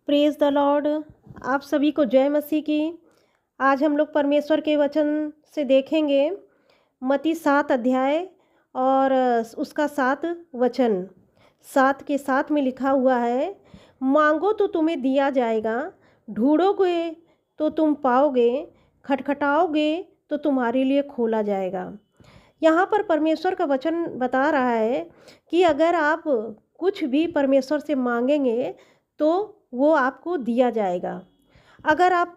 Praise the Lord. आप सभी को जय मसीह की। आज हम लोग परमेश्वर के वचन से देखेंगे मत्ती 7 अध्याय और उसका 7 वचन। 7 के 7 में लिखा हुआ है, मांगो तो तुम्हें दिया जाएगा, ढूंढोगे तो तुम पाओगे, खटखटाओगे तो तुम्हारे लिए खोला जाएगा। यहाँ पर परमेश्वर का वचन बता रहा है कि अगर आप कुछ भी परमेश्वर से मांगेंगे तो वो आपको दिया जाएगा। अगर आप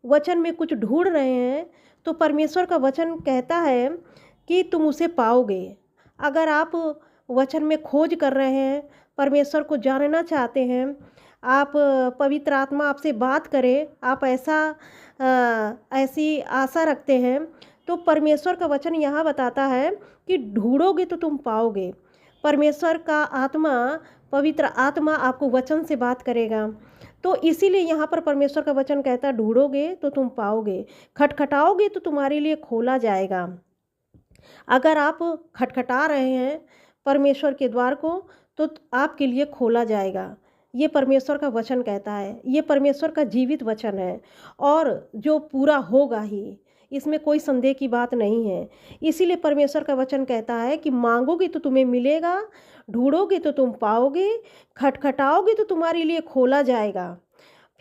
वचन में कुछ ढूंढ रहे हैं तो परमेश्वर का वचन कहता है कि तुम उसे पाओगे। अगर आप वचन में खोज कर रहे हैं, परमेश्वर को जानना चाहते हैं, आप पवित्र आत्मा आपसे बात करे, आप ऐसी आशा रखते हैं, तो परमेश्वर का वचन यहाँ बताता है कि ढूंढोगे तो तुम पाओगे। परमेश्वर का आत्मा, पवित्र आत्मा आपको वचन से बात करेगा। तो इसीलिए यहाँ पर परमेश्वर का वचन कहता है, ढूंढोगे तो तुम पाओगे, खटखटाओगे तो तुम्हारे लिए खोला जाएगा। अगर आप खटखटा रहे हैं परमेश्वर के द्वार को तो आपके लिए खोला जाएगा। ये परमेश्वर का वचन कहता है, ये परमेश्वर का जीवित वचन है और जो पूरा होगा ही, इसमें कोई संदेह की बात नहीं है। इसीलिए परमेश्वर का वचन कहता है कि मांगोगे तो तुम्हें मिलेगा, ढूंढोगे तो तुम पाओगे, खटखटाओगे तो तुम्हारे लिए खोला जाएगा।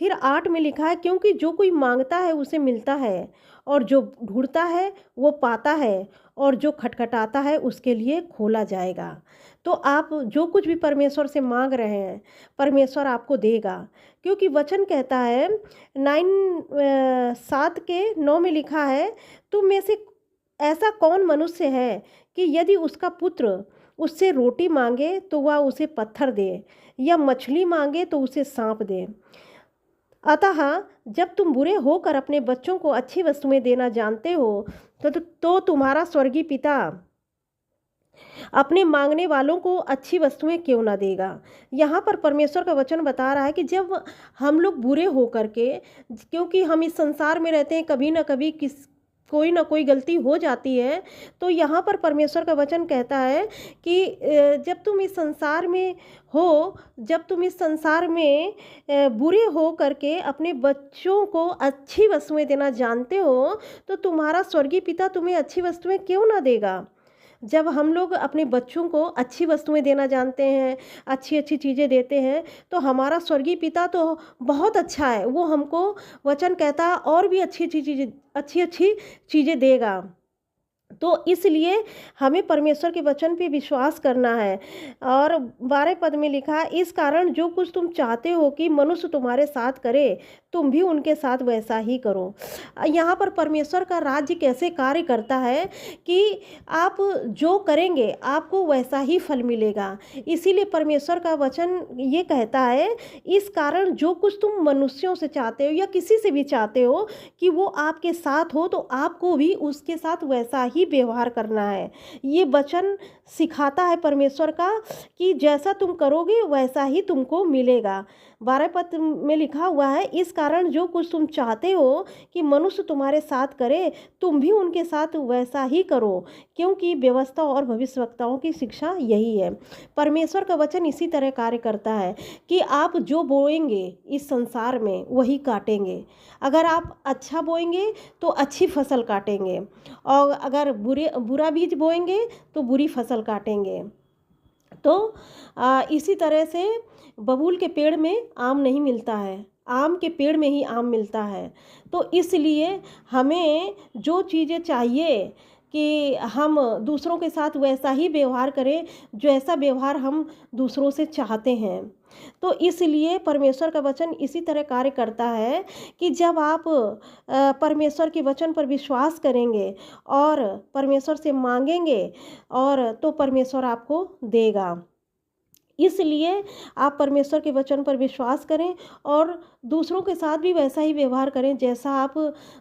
फिर 8 में लिखा है, क्योंकि जो कोई मांगता है उसे मिलता है, और जो ढूंढता है वो पाता है, और जो खटखटाता है उसके लिए खोला जाएगा। तो आप जो कुछ भी परमेश्वर से मांग रहे हैं परमेश्वर आपको देगा, क्योंकि वचन कहता है 7 के 9 में लिखा है, तुम में से ऐसा कौन मनुष्य है कि यदि उसका पुत्र उससे रोटी मांगे तो वह उसे पत्थर दे, या मछली मांगे तो उसे सांप दे। अतः जब तुम बुरे होकर अपने बच्चों को अच्छी वस्तुएं देना जानते हो तो तुम्हारा स्वर्गीय पिता अपने मांगने वालों को अच्छी वस्तुएं क्यों ना देगा। यहाँ पर परमेश्वर का वचन बता रहा है कि जब हम लोग बुरे हो करके, क्योंकि हम इस संसार में रहते हैं, कभी ना कभी कोई ना कोई गलती हो जाती है, तो यहाँ पर परमेश्वर का वचन कहता है कि जब तुम इस संसार में हो, जब तुम इस संसार में बुरे हो करके अपने बच्चों को अच्छी वस्तुएं देना जानते हो तो तुम्हारा स्वर्गीय पिता तुम्हें अच्छी वस्तुएं क्यों ना देगा। जब हम लोग अपने बच्चों को अच्छी वस्तुएं देना जानते हैं, अच्छी अच्छी चीज़ें देते हैं, तो हमारा स्वर्गीय पिता तो बहुत अच्छा है, वो हमको वचन कहता है और भी अच्छी अच्छी चीज़ें देगा। तो इसलिए हमें परमेश्वर के वचन पे विश्वास करना है। और 12 पद में लिखा है, इस कारण जो कुछ तुम चाहते हो कि मनुष्य तुम्हारे साथ करे तुम भी उनके साथ वैसा ही करो। यहाँ पर परमेश्वर का राज्य कैसे कार्य करता है कि आप जो करेंगे आपको वैसा ही फल मिलेगा। इसीलिए परमेश्वर का वचन ये कहता है, इस कारण जो कुछ तुम मनुष्यों से चाहते हो या किसी से भी चाहते हो कि वो आपके साथ हो, तो आपको भी उसके साथ वैसा ही व्यवहार करना है। ये वचन सिखाता है परमेश्वर का कि जैसा तुम करोगे वैसा ही तुमको मिलेगा। 12 पद में लिखा हुआ है, इस कारण जो कुछ तुम चाहते हो कि मनुष्य तुम्हारे साथ करे तुम भी उनके साथ वैसा ही करो, क्योंकि व्यवस्था और भविष्यवक्ताओं की शिक्षा यही है। परमेश्वर का वचन इसी तरह कार्य करता है कि आप जो बोएंगे इस संसार में वही काटेंगे। अगर आप अच्छा बोएंगे तो अच्छी फसल काटेंगे, और अगर बुरा बीज बोएंगे तो बुरी फसल काटेंगे। तो इसी तरह से बबूल के पेड़ में आम नहीं मिलता है, आम के पेड़ में ही आम मिलता है। तो इसलिए हमें जो चीज़ें चाहिए कि हम दूसरों के साथ वैसा ही व्यवहार करें जैसा व्यवहार हम दूसरों से चाहते हैं। तो इसलिए परमेश्वर का वचन इसी तरह कार्य करता है कि जब आप परमेश्वर के वचन पर विश्वास करेंगे और परमेश्वर से मांगेंगे और तो परमेश्वर आपको देगा। इसलिए आप परमेश्वर के वचन पर विश्वास करें और दूसरों के साथ भी वैसा ही व्यवहार करें जैसा आप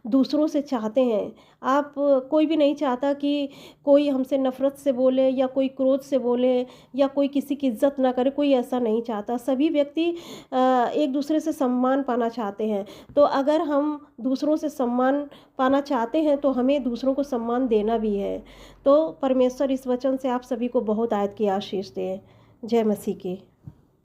दूसरों से चाहते हैं। आप कोई भी नहीं चाहता कि कोई हमसे नफ़रत से बोले या कोई क्रोध से बोले या कोई किसी की इज्जत ना करे, कोई ऐसा नहीं चाहता। सभी व्यक्ति एक दूसरे से सम्मान पाना चाहते हैं। तो अगर हम दूसरों से सम्मान पाना चाहते हैं तो हमें दूसरों को सम्मान देना भी है। तो परमेश्वर इस वचन से आप सभी को बहुत आयत की आशीष दे। जय मसीह की।